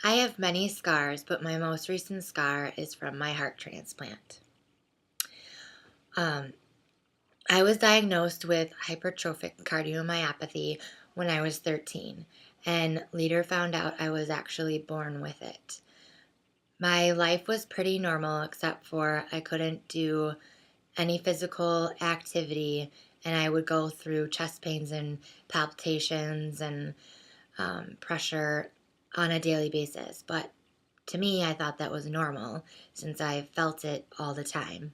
I have many scars, but my most recent scar is from my heart transplant. Um, I was diagnosed with hypertrophic cardiomyopathy when I was 13, and later found out I was actually born with it. My life was pretty normal except for I couldn't do any physical activity, and I would go through chest pains and palpitations and pressure on a daily basis. But to me, I thought that was normal since I felt it all the time.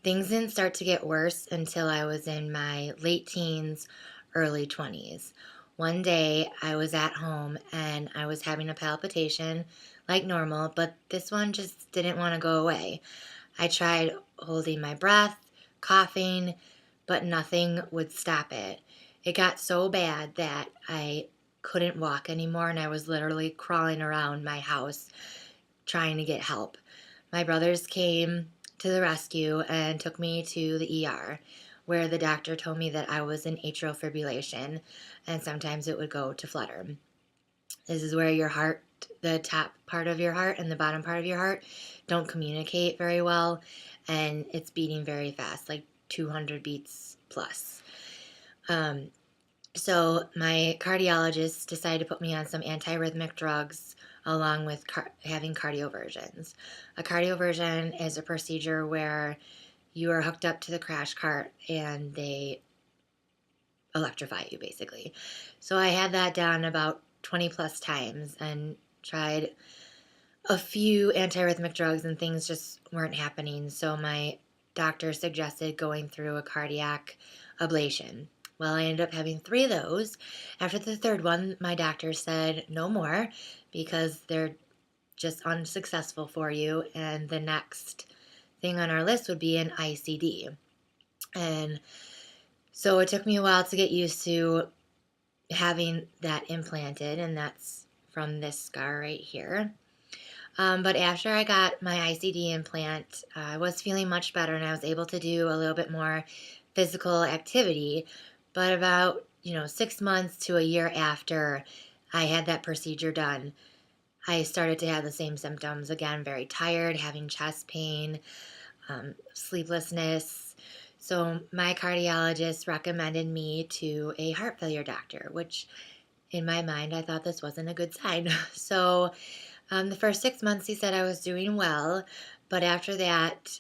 Things didn't start to get worse until I was in my late teens, early 20s. One day I was at home and I was having a palpitation like normal, but this one just didn't want to go away. I tried holding my breath, coughing, but nothing would stop it. It got so bad that I couldn't walk anymore and I was literally crawling around my house trying to get help. My brothers came to the rescue and took me to the ER, where the doctor told me that I was in atrial fibrillation and sometimes it would go to flutter. This is where your heart, the top part of your heart and the bottom part of your heart, don't communicate very well, and it's beating very fast, like 200 beats plus. Um, so my cardiologist decided to put me on some antiarrhythmic drugs along with having cardioversions. A cardioversion is a procedure where you are hooked up to the crash cart and they electrify you basically. So I had that done about 20 plus times and tried a few antiarrhythmic drugs and things just weren't happening. So my doctor suggested going through a cardiac ablation. Well, I ended up having 3 of those. After the third one, my doctor said no more because they're just unsuccessful for you. And the next thing on our list would be an ICD. And so it took me a while to get used to having that implanted, and that's from this scar right here. But after I got my ICD implant, I was feeling much better and I was able to do a little bit more physical activity. But about, 6 months to a year after I had that procedure done, I started to have the same symptoms again, very tired, having chest pain, sleeplessness. So my cardiologist recommended me to a heart failure doctor, which in my mind, I thought this wasn't a good sign. So the first 6 months, he said I was doing well, but after that,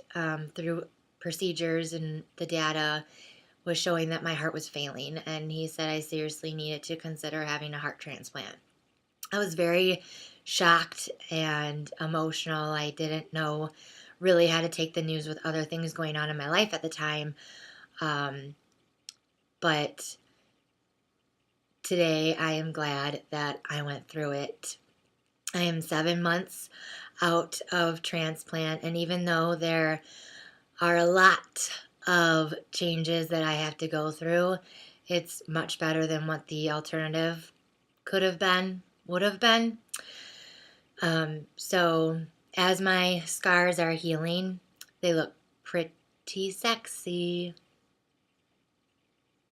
through procedures and the data was showing that my heart was failing, and he said I seriously needed to consider having a heart transplant. I was very shocked and emotional. I didn't know really how to take the news with other things going on in my life at the time, but today I am glad that I went through it. I am 7 months out of transplant, and even though there are a lot of changes that I have to go through, it's much better than what the alternative could have been, would have been. So as my scars are healing, they look pretty sexy.